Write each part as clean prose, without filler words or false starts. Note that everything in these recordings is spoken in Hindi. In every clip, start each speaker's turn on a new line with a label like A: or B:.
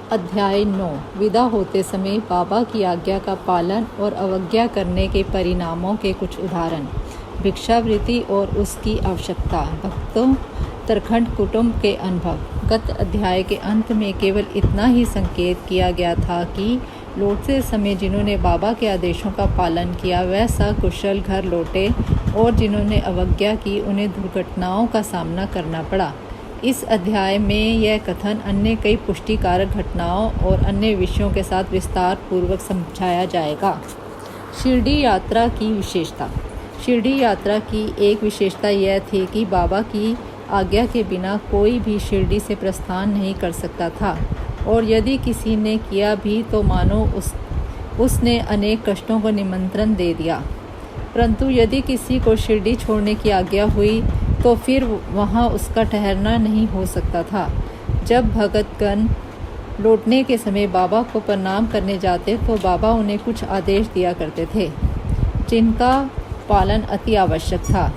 A: अध्याय 9 विदा होते समय बाबा की आज्ञा का पालन और अवज्ञा करने के परिणामों के कुछ उदाहरण। भिक्षावृत्ति और उसकी आवश्यकता। भक्तों तरखंड कुटुंब के अनुभव। गत अध्याय के अंत में केवल इतना ही संकेत किया गया था कि लौटते समय जिन्होंने बाबा के आदेशों का पालन किया वह सकुशल घर लौटे और जिन्होंने अवज्ञा की उन्हें दुर्घटनाओं का सामना करना पड़ा। इस अध्याय में यह कथन अन्य कई पुष्टिकारक घटनाओं और अन्य विषयों के साथ विस्तार पूर्वक समझाया जाएगा। शिरडी यात्रा की विशेषता। शिरडी यात्रा की एक विशेषता यह थी कि बाबा की आज्ञा के बिना कोई भी शिरडी से प्रस्थान नहीं कर सकता था, और यदि किसी ने किया भी तो मानो उसने अनेक कष्टों को निमंत्रण दे दिया। परंतु यदि किसी को शिरडी छोड़ने की आज्ञा हुई तो फिर वहाँ उसका ठहरना नहीं हो सकता था। जब भगतगण लौटने के समय बाबा को प्रणाम करने जाते तो बाबा उन्हें कुछ आदेश दिया करते थे जिनका पालन अति आवश्यक था।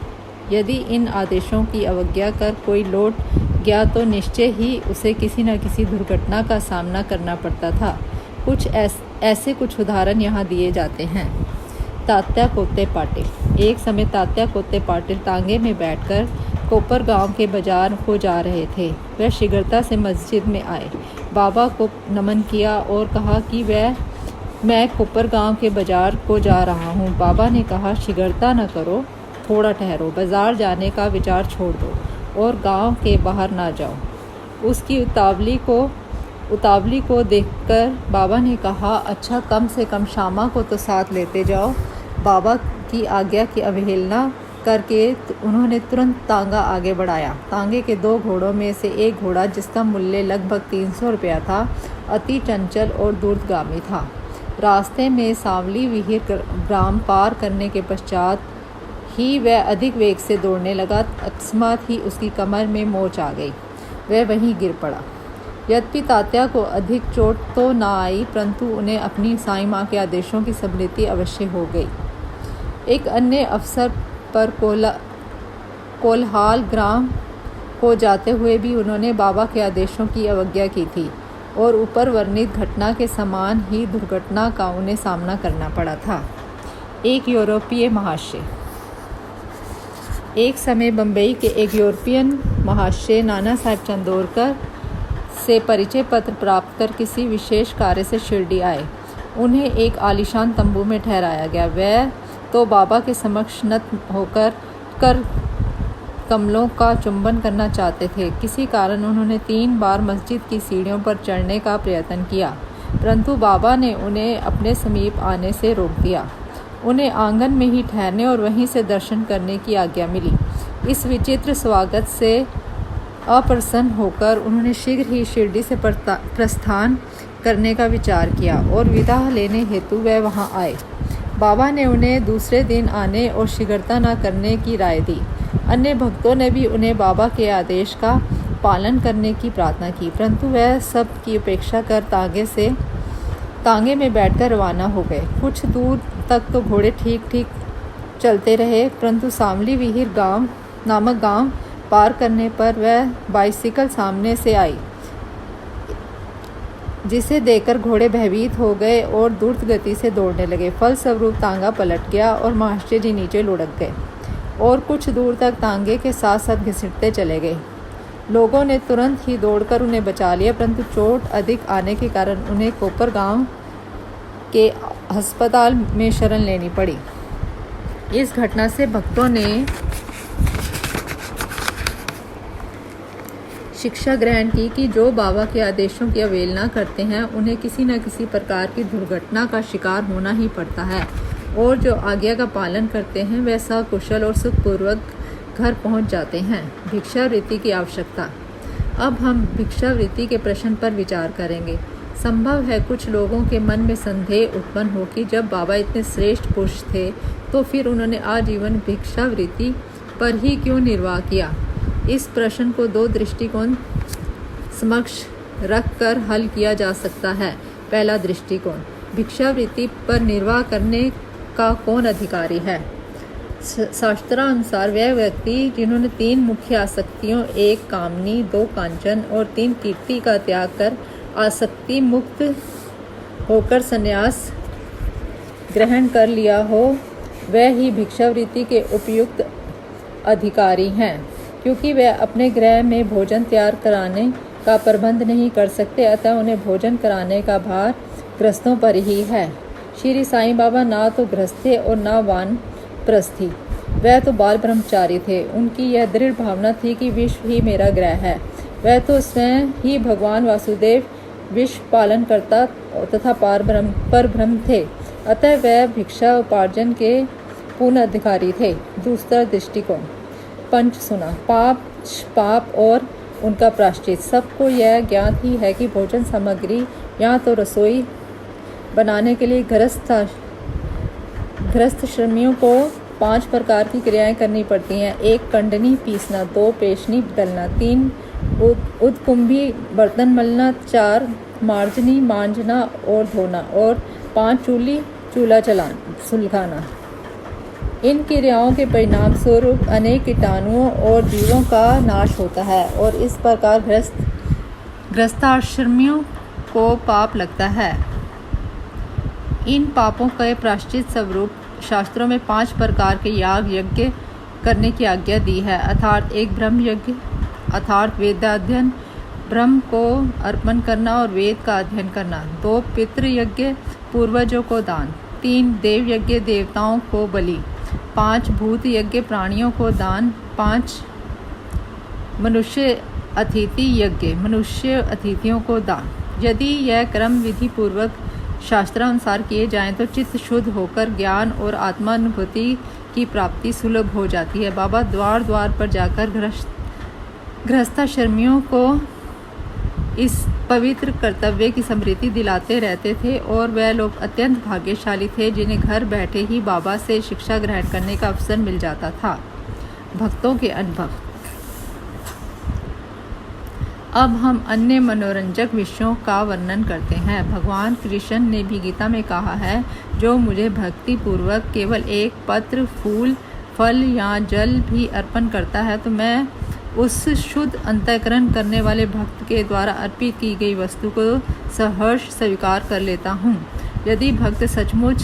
A: यदि इन आदेशों की अवज्ञा कर कोई लौट गया तो निश्चय ही उसे किसी न किसी दुर्घटना का सामना करना पड़ता था। कुछ ऐसे कुछ उदाहरण यहाँ दिए जाते हैं। तात्या कोते पाटिल। एक समय तात्या कोते पाटिल तांगे में बैठकर कोपर गांव के बाजार को जा रहे थे। वह शीघ्रता से मस्जिद में आए, बाबा को नमन किया और कहा कि मैं कोपर गांव के बाजार को जा रहा हूँ। बाबा ने कहा, शीघ्रता न करो, थोड़ा ठहरो, बाजार जाने का विचार छोड़ दो और गांव के बाहर ना जाओ। उसकी उतावली को देखकर बाबा ने कहा, अच्छा कम से कम श्यामा को तो साथ लेते जाओ। बाबा की आज्ञा की अवहेलना करके उन्होंने तुरंत तांगा आगे बढ़ाया। तांगे के 2 घोड़ों में से एक घोड़ा, जिसका मूल्य लगभग 300 रुपया था, अति चंचल और दूरगामी था। रास्ते में सांवली विहिर ग्राम पार करने के पश्चात ही वह अधिक वेग से दौड़ने लगा। अकस्मात ही उसकी कमर में मोच आ गई, वह वहीं गिर पड़ा। यद्यपि तात्या को अधिक चोट तो न आई, परंतु उन्हें अपनी साईं माँ के आदेशों की स्मृति अवश्य हो गई। एक अन्य अवसर पर कोल्हाल ग्राम को जाते हुए भी उन्होंने बाबा के आदेशों की अवज्ञा की थी और ऊपर वर्णित घटना के समान ही दुर्घटना का उन्हें सामना करना पड़ा था। एक यूरोपीय महाशय। एक समय बम्बई के एक यूरोपियन महाशय नाना साहब चंदोरकर से परिचय पत्र प्राप्त कर किसी विशेष कार्य से शिरडी आए। उन्हें एक आलीशान तंबू में ठहराया गया। वह तो बाबा के समक्ष नत होकर कमलों का चुंबन करना चाहते थे। किसी कारण उन्होंने 3 बार मस्जिद की सीढ़ियों पर चढ़ने का प्रयत्न किया, परंतु बाबा ने उन्हें अपने समीप आने से रोक दिया। उन्हें आंगन में ही ठहरने और वहीं से दर्शन करने की आज्ञा मिली। इस विचित्र स्वागत से अप्रसन्न होकर उन्होंने शीघ्र ही शिरडी से प्रस्थान करने का विचार किया और विदा लेने हेतु वह वहां आए। बाबा ने उन्हें दूसरे दिन आने और शीघ्रता न करने की राय दी। अन्य भक्तों ने भी उन्हें बाबा के आदेश का पालन करने की प्रार्थना की, परंतु वह सब की उपेक्षा कर तांगे में बैठकर रवाना हो गए। कुछ दूर तक तो घोड़े ठीक चलते रहे, परंतु सांवली विहिर नामक गांव पार करने पर वह बाइसिकल सामने से आई, जिसे देखकर घोड़े भयभीत हो गए और द्रुत गति से दौड़ने लगे। फलस्वरूप तांगा पलट गया और महाशय जी नीचे लुढ़क गए और कुछ दूर तक तांगे के साथ साथ घसीटते चले गए। लोगों ने तुरंत ही दौड़कर उन्हें बचा लिया, परंतु चोट अधिक आने के कारण उन्हें कोपर गांव के अस्पताल में शरण लेनी पड़ी। इस घटना से भक्तों ने शिक्षा ग्रहण की कि जो बाबा के आदेशों की अवहेलना करते हैं उन्हें किसी न किसी प्रकार की दुर्घटना का शिकार होना ही पड़ता है, और जो आज्ञा का पालन करते हैं वे सकुशल और सुखपूर्वक घर पहुंच जाते हैं। भिक्षावृत्ति की आवश्यकता। अब हम भिक्षावृत्ति के प्रश्न पर विचार करेंगे। संभव है कुछ लोगों के मन में संदेह उत्पन्न हो कि जब बाबा इतने श्रेष्ठ पुरुष थे तो फिर उन्होंने आजीवन भिक्षावृत्ति पर ही क्यों निर्वाह किया। इस प्रश्न को 2 दृष्टिकोण समक्ष रखकर हल किया जा सकता है। पहला दृष्टिकोण, भिक्षावृत्ति पर निर्वाह करने का कौन अधिकारी है। शास्त्रानुसार वह व्यक्ति जिन्होंने 3 मुख्य आसक्तियों, 1 कामनी, 2 कांचन और 3 कीर्ति का त्याग कर आसक्ति मुक्त होकर संन्यास ग्रहण कर लिया हो, वह ही भिक्षावृत्ति के उपयुक्त अधिकारी हैं, क्योंकि वे अपने गृह में भोजन तैयार कराने का प्रबंध नहीं कर सकते, अतः उन्हें भोजन कराने का भार गृहस्थों पर ही है। श्री साईं बाबा ना तो गृहस्थ थे और ना वानप्रस्थी, वह तो बाल ब्रह्मचारी थे। उनकी यह दृढ़ भावना थी कि विश्व ही मेरा गृह है। वह तो स्वयं ही भगवान वासुदेव विश्व पालन करता तथा परब्रह्म थे, अतः वह भिक्षा उपार्जन के पूर्ण अधिकारी थे। दूसरा दृष्टिकोण, पंच सुना, पाप और उनका प्रायश्चित। सबको यह ज्ञात ही है कि भोजन सामग्री या तो रसोई बनाने के लिए गृहस्थ श्रमियों को 5 प्रकार की क्रियाएं करनी पड़ती हैं। 1 कंडनी पीसना, 2 पेशनी बदलना, 3 उदकुंभी बर्तन मलना, 4 मार्जनी मांझना और धोना और 5 चूल्हा सुलगाना। इन क्रियाओं के परिणाम स्वरूप अनेक कीटाणुओं और जीवों का नाश होता है और इस प्रकार गृहस्थाश्रमियों को पाप लगता है। इन पापों के प्रायश्चित स्वरूप शास्त्रों में 5 प्रकार के याग यज्ञ करने की आज्ञा दी है, अर्थात 1 ब्रह्म यज्ञ अर्थात वेदाध्ययन, ब्रह्म को अर्पण करना और वेद का अध्ययन करना, 2 पितृ यज्ञ पूर्वजों को दान, 3 देव यज्ञ देवताओं को बलि, 5 भूत यज्ञ प्राणियों को दान, 5 मनुष्य अतिथि यज्ञ मनुष्य अतिथियों को दान। यदि यह क्रम विधि पूर्वक शास्त्रानुसार किए जाएं तो चित्त शुद्ध होकर ज्ञान और आत्मानुभूति की प्राप्ति सुलभ हो जाती है। बाबा द्वार द्वार पर जाकर गृहस्थाश्रमियों को इस पवित्र कर्तव्य की स्मृति दिलाते रहते थे और वह लोग अत्यंत भाग्यशाली थे जिन्हें घर बैठे ही बाबा से शिक्षा ग्रहण करने का अवसर मिल जाता था। भक्तों के अनुभव। अब हम अन्य मनोरंजक विषयों का वर्णन करते हैं। भगवान कृष्ण ने भी गीता में कहा है, जो मुझे भक्ति पूर्वक केवल 1 पत्र, फूल, फल या जल भी अर्पण करता है तो मैं उस शुद्ध अंतःकरण करने वाले भक्त के द्वारा अर्पित की गई वस्तु को सहर्ष स्वीकार कर लेता हूँ। यदि भक्त सचमुच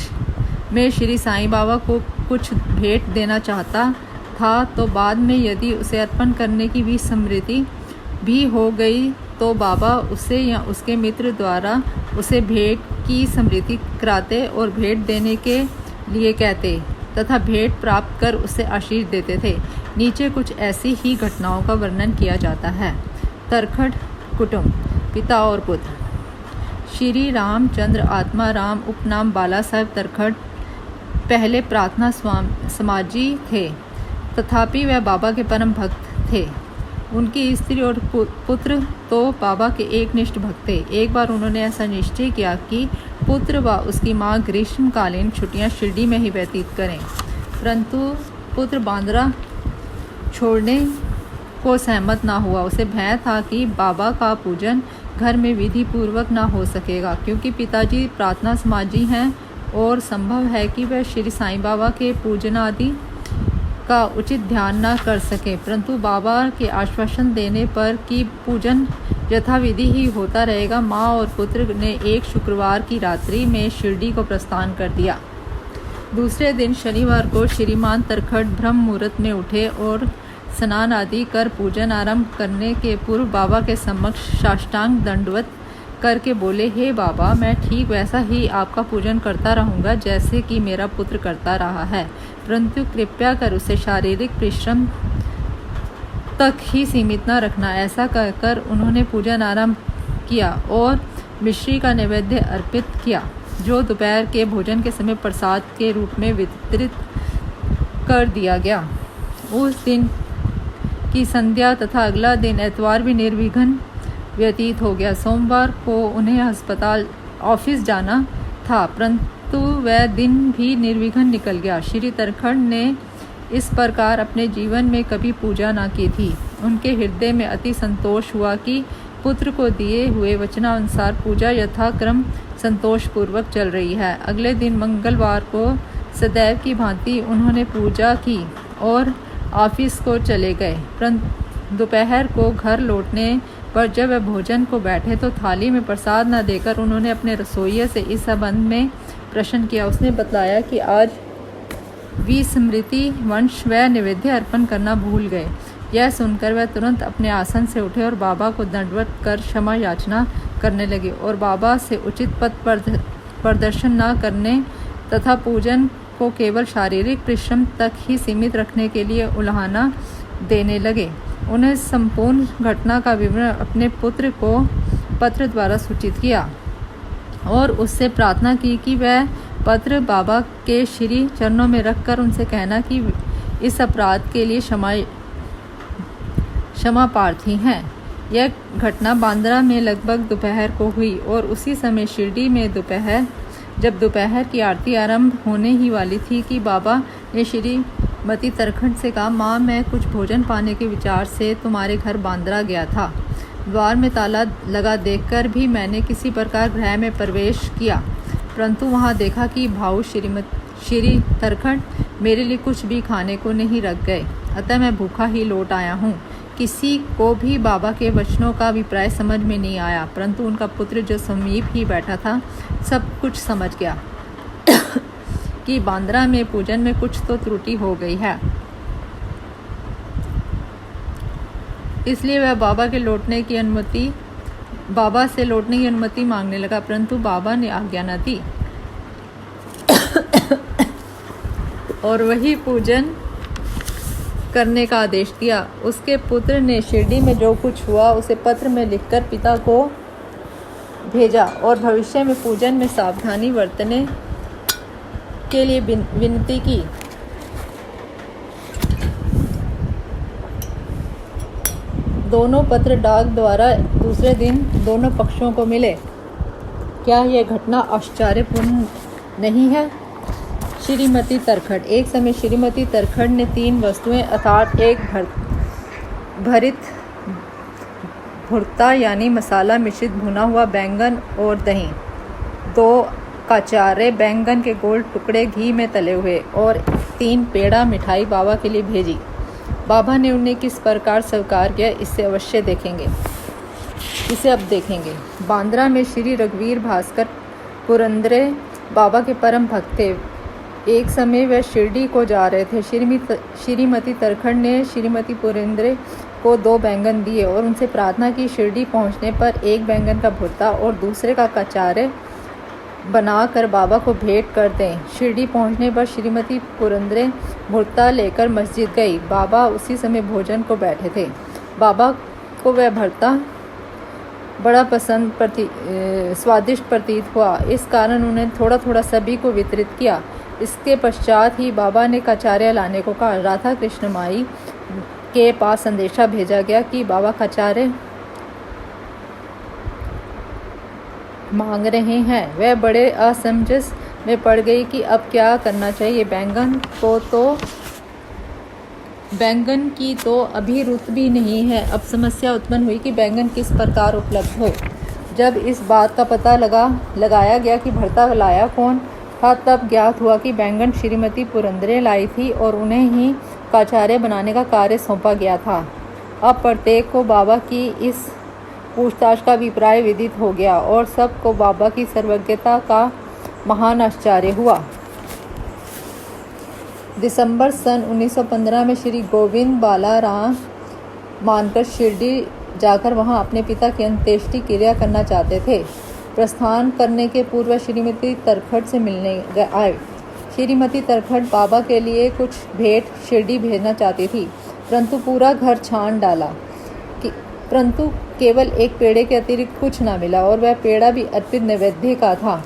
A: में श्री साईं बाबा को कुछ भेंट देना चाहता था तो बाद में यदि उसे अर्पण करने की भी स्मृति भी हो गई तो बाबा उसे या उसके मित्र द्वारा उसे भेंट की स्मृति कराते और भेंट देने के लिए कहते तथा भेंट प्राप्त कर उसे आशीष देते थे। नीचे कुछ ऐसी ही घटनाओं का वर्णन किया जाता है। तरखड़ कुटुंब, पिता और पुत्र। श्री रामचंद्र आत्मा राम उपनाम बाला साहेब तरखड़ पहले प्रार्थना समाजी थे, तथापि वह बाबा के परम भक्त थे। उनकी स्त्री और पुत्र तो बाबा के एकनिष्ठ भक्त थे। एक बार उन्होंने ऐसा निश्चय किया कि पुत्र व उसकी माँ ग्रीष्मकालीन छुट्टियाँ शिरडी में ही व्यतीत करें, परंतु पुत्र बांद्रा छोड़ने को सहमत ना हुआ। उसे भय था कि बाबा का पूजन घर में विधि पूर्वक ना हो सकेगा, क्योंकि पिताजी प्रार्थना समाजी हैं और संभव है कि वह श्री साईं बाबा के पूजन आदि का उचित ध्यान न कर सके। परंतु बाबा के आश्वासन देने पर कि पूजन यथाविधि ही होता रहेगा, माँ और पुत्र ने एक शुक्रवार की रात्रि में शिरडी को प्रस्थान कर दिया। दूसरे दिन शनिवार को श्रीमान तरखड़ ब्रह्म मुहूर्त में उठे और स्नान आदि कर पूजन आरंभ करने के पूर्व बाबा के समक्ष साष्टांग दंडवत करके बोले, हे बाबा, मैं ठीक वैसा ही आपका पूजन करता रहूँगा जैसे कि मेरा पुत्र करता रहा है, परंतु कृपया कर उसे शारीरिक परिश्रम तक ही सीमित न रखना। ऐसा कहकर उन्होंने पूजन आरंभ किया और मिश्री का नैवेद्य अर्पित किया, जो दोपहर के भोजन के समय प्रसाद के रूप में वितरित कर दिया गया। उस दिन की संध्या तथा अगला दिन एतवार भी निर्विघ्न व्यतीत हो गया। सोमवार को उन्हें अस्पताल ऑफिस जाना था, परंतु वह दिन भी निर्विघ्न निकल गया। श्री तरखड़ ने इस प्रकार अपने जीवन में कभी पूजा न की थी। उनके हृदय में अति संतोष हुआ कि पुत्र को दिए हुए वचनानुसार पूजा यथाक्रम संतोषपूर्वक चल रही है। अगले दिन मंगलवार को सदैव की भांति उन्होंने पूजा की और ऑफिस को चले गए, परंतु दोपहर को घर लौटने पर जब वह भोजन को बैठे तो थाली में प्रसाद न देकर उन्होंने अपने रसोइये से इस संबंध में प्रश्न किया। उसने बतलाया कि आज विस्मृति वंश वह निवेद्य अर्पण करना भूल गए। यह सुनकर वह तुरंत अपने आसन से उठे और बाबा को दंडवत कर क्षमा याचना करने लगे और बाबा से उचित पथ प्रदर्शन न करने तथा पूजन को केवल शारीरिक परिश्रम तक ही सीमित रखने के लिए उलाहना देने लगे। उन्हें संपूर्ण घटना का विवरण अपने पुत्र को पत्र द्वारा सूचित किया और उससे प्रार्थना की कि वह पत्र बाबा के श्री चरणों में रखकर उनसे कहना कि इस अपराध के लिए क्षमा प्रार्थी हैं। यह घटना बांद्रा में लगभग दोपहर को हुई और उसी समय शिरडी में जब दोपहर की आरती आरंभ होने ही वाली थी कि बाबा ने श्रीमती तरखंड से कहा, माँ, मैं कुछ भोजन पाने के विचार से तुम्हारे घर बांद्रा गया था। द्वार में ताला लगा देखकर भी मैंने किसी प्रकार गृह में प्रवेश किया, परंतु वहाँ देखा कि भाऊ श्री तरखंड मेरे लिए कुछ भी खाने को नहीं रख गए, अतः मैं भूखा ही लौट आया हूँ। किसी को भी बाबा के वचनों का अभिप्राय समझ में नहीं आया, परंतु उनका पुत्र जो समीप ही बैठा था सब कुछ समझ गया कि बांद्रा में पूजन में कुछ तो त्रुटि हो गई है। इसलिए वह बाबा से लौटने की अनुमति मांगने लगा, परंतु बाबा ने आज्ञा न दी और वही पूजन करने का आदेश दिया। उसके पुत्र ने शिरडी में जो कुछ हुआ उसे पत्र में लिखकर पिता को भेजा और भविष्य में पूजन में सावधानी बरतने के लिए विनती की। दोनों पत्र डाक द्वारा दूसरे दिन दोनों पक्षों को मिले। क्या यह घटना आश्चर्यपूर्ण नहीं है? श्रीमती तरखंड। एक समय श्रीमती तरखंड ने 3 वस्तुएं अर्थात एक भरित भुर्ता यानी मसाला मिश्रित भुना हुआ बैंगन और दही, 2 कचारे बैंगन के गोल टुकड़े घी में तले हुए और 3 पेड़ा मिठाई बाबा के लिए भेजी। बाबा ने उन्हें किस प्रकार स्वीकार किया इसे अब देखेंगे। बांद्रा में श्री रघुवीर भास्कर पुरंदरे बाबा के परम भक्त थे। एक समय वह शिरडी को जा रहे थे। श्रीमती तरखंड ने श्रीमती पुरंदरे को 2 बैंगन दिए और उनसे प्रार्थना की शिरडी पहुंचने पर 1 बैंगन का भुर्ता और दूसरे का कचारे बनाकर बाबा को भेंट कर दें। शिरडी पहुंचने पर श्रीमती पुरंदरे भुर्ता लेकर मस्जिद गई। बाबा उसी समय भोजन को बैठे थे। बाबा को वह भुर्ता बड़ा स्वादिष्ट प्रतीत हुआ। इस कारण उन्हें थोड़ा थोड़ा सभी को वितरित किया। इसके पश्चात ही बाबा ने कचारे लाने को कहा। राधा कृष्ण माई के पास संदेशा भेजा गया कि बाबा कचारे मांग रहे हैं। वह बड़े असमंजस में पड़ गई कि अब क्या करना चाहिए। बैंगन की तो अभी रुत भी नहीं है। अब समस्या उत्पन्न हुई कि बैंगन किस प्रकार उपलब्ध हो। जब इस बात का पता लगाया गया कि भर्ता लाया कौन था, तब ज्ञात हुआ कि बैंगन श्रीमती पुरंदरे लाई थी और उन्हें ही कचारे बनाने का कार्य सौंपा गया था। अब प्रत्येक को बाबा की इस पूछताछ का अभिप्राय विदित हो गया और सबको बाबा की सर्वज्ञता का महान आश्चर्य हुआ। दिसंबर सन 1915 में श्री गोविंद बालाराम मानकर शिरडी जाकर वहां अपने पिता की अंत्येष्टि क्रिया करना चाहते थे। प्रस्थान करने के पूर्व श्रीमती तरखंड से मिलने आए। श्रीमती तरखंड बाबा के लिए कुछ भेंट शिरडी भेजना चाहती थी, परंतु पूरा घर छान डाला परंतु केवल एक पेड़े के अतिरिक्त कुछ न मिला और वह पेड़ा भी अर्पित नैवेद्य का था।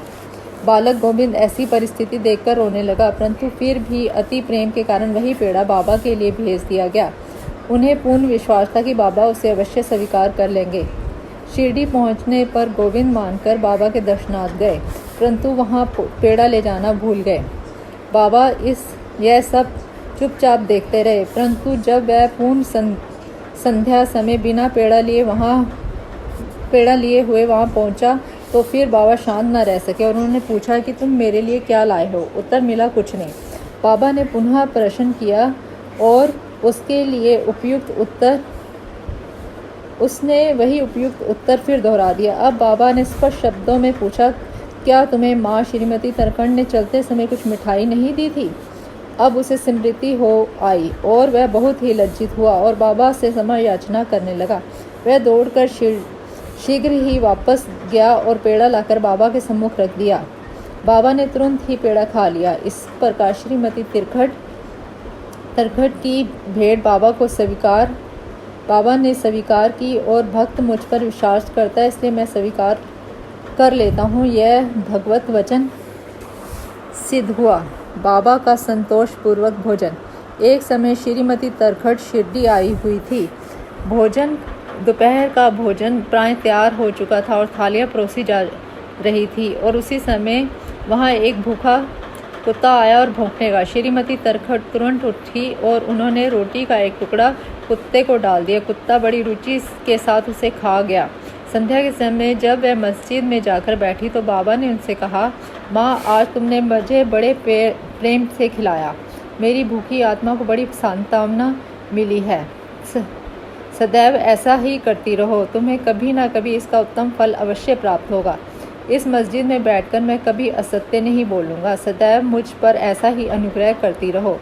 A: बालक गोविंद ऐसी परिस्थिति देखकर रोने लगा, परंतु फिर भी अति प्रेम के कारण वही पेड़ा बाबा के लिए भेज दिया गया। उन्हें पूर्ण विश्वास था कि बाबा उसे अवश्य स्वीकार कर लेंगे। शिरडी पहुंचने पर गोविंद मानकर बाबा के दर्शनार्थ गए, परंतु वहां पेड़ा ले जाना भूल गए। बाबा यह सब चुपचाप देखते रहे, परंतु जब वह पूर्ण संध्या समय बिना पेड़ा लिए हुए वहां पहुंचा तो फिर बाबा शांत न रह सके और उन्होंने पूछा कि तुम मेरे लिए क्या लाए हो। उत्तर मिला, कुछ नहीं। बाबा ने पुनः प्रश्न किया और उसके लिए उपयुक्त उत्तर उसने वही उपयुक्त उत्तर फिर दोहरा दिया। अब बाबा ने स्पष्ट शब्दों में पूछा, क्या तुम्हें माँ श्रीमती तरखंड ने चलते समय कुछ मिठाई नहीं दी थी? अब उसे स्मृति हो आई और वह बहुत ही लज्जित हुआ और बाबा से क्षमा याचना करने लगा। वह दौड़कर शीघ्र ही वापस गया और पेड़ा लाकर बाबा के सम्मुख रख दिया। बाबा ने तुरंत ही पेड़ा खा लिया। इस प्रकार श्रीमती तरखट की भेंट बाबा ने स्वीकार की और भक्त मुझ पर विश्वास करता है, इसलिए मैं स्वीकार कर लेता हूँ। यह भगवत वचन सिद्ध हुआ। बाबा का संतोषपूर्वक भोजन। एक समय श्रीमती तरखट शिरडी आई हुई थी। दोपहर का भोजन प्राय तैयार हो चुका था और थालियाँ परोसी जा रही थी और उसी समय वहाँ एक भूखा कुत्ता आया और भौंकने लगा। श्रीमती तरखट तुरंत उठी और उन्होंने रोटी का एक टुकड़ा कुत्ते को डाल दिया। कुत्ता बड़ी रुचि के साथ उसे खा गया। संध्या के समय जब वह मस्जिद में जाकर बैठी तो बाबा ने उनसे कहा, माँ, आज तुमने मुझे बड़े प्रेम से खिलाया। मेरी भूखी आत्मा को बड़ी सांत्वना मिली है। सदैव ऐसा ही करती रहो, तुम्हें कभी ना कभी इसका उत्तम फल अवश्य प्राप्त होगा। इस मस्जिद में बैठकर मैं कभी असत्य नहीं बोलूँगा। सदैव मुझ पर ऐसा ही अनुग्रह करती रहो।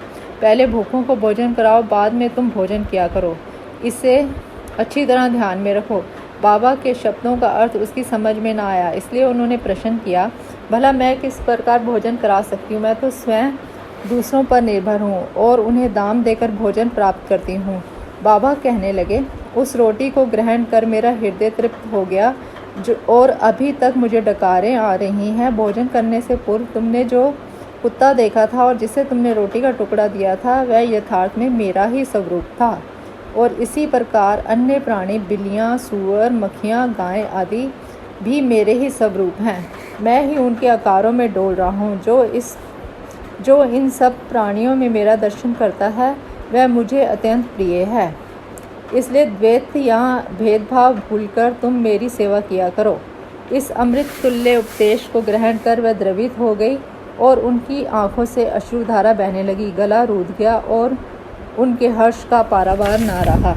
A: पहले भूखों को भोजन कराओ, बाद में तुम भोजन किया करो। इसे अच्छी तरह ध्यान में रखो। बाबा के शब्दों का अर्थ उसकी समझ में ना आया, इसलिए उन्होंने प्रश्न किया, भला मैं किस प्रकार भोजन करा सकती हूँ? मैं तो स्वयं दूसरों पर निर्भर हूँ और उन्हें दाम देकर भोजन प्राप्त करती हूँ। बाबा कहने लगे, उस रोटी को ग्रहण कर मेरा हृदय तृप्त हो गया और अभी तक मुझे डकारें आ रही हैं। भोजन करने से पूर्व तुमने जो कुत्ता देखा था और जिसे तुमने रोटी का टुकड़ा दिया था, वह यथार्थ में मेरा ही स्वरूप था। और इसी प्रकार अन्य प्राणी, बिल्लियाँ, सूअर, मक्खियाँ, गायें आदि भी मेरे ही स्वरूप हैं। मैं ही उनके आकारों में डोल रहा हूँ। जो इन सब प्राणियों में मेरा दर्शन करता है, वह मुझे अत्यंत प्रिय है। इसलिए द्वैत या भेदभाव भूलकर तुम मेरी सेवा किया करो। इस अमृत तुल्य उपदेश को ग्रहण कर वह द्रवित हो गई और उनकी आंखों से अश्रुधारा बहने लगी। गला रूंध गया और उनके हर्ष का पारावार ना रहा।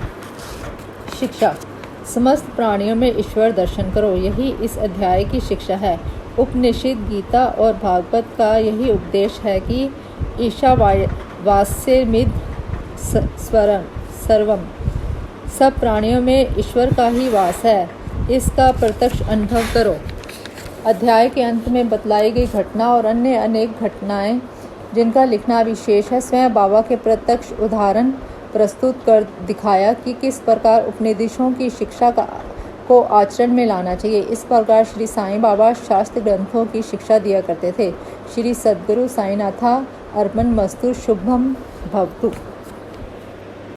A: शिक्षा। समस्त प्राणियों में ईश्वर दर्शन करो, यही इस अध्याय की शिक्षा है। उपनिषद, गीता और भागवत का यही उपदेश है कि ईशावास्यमिद सर्वम, सब प्राणियों में ईश्वर का ही वास है, इसका प्रत्यक्ष अनुभव करो। अध्याय के अंत में बतलाई गई घटना और अन्य अनेक घटनाएं जिनका लिखना विशेष है, स्वयं बाबा के प्रत्यक्ष उदाहरण प्रस्तुत कर दिखाया कि किस प्रकार उपनिषदों की शिक्षा को आचरण में लाना चाहिए। इस प्रकार श्री साईं बाबा शास्त्र ग्रंथों की शिक्षा दिया करते थे। श्री सद्गुरु साईनाथा अर्पणमस्तु। शुभम भवतु।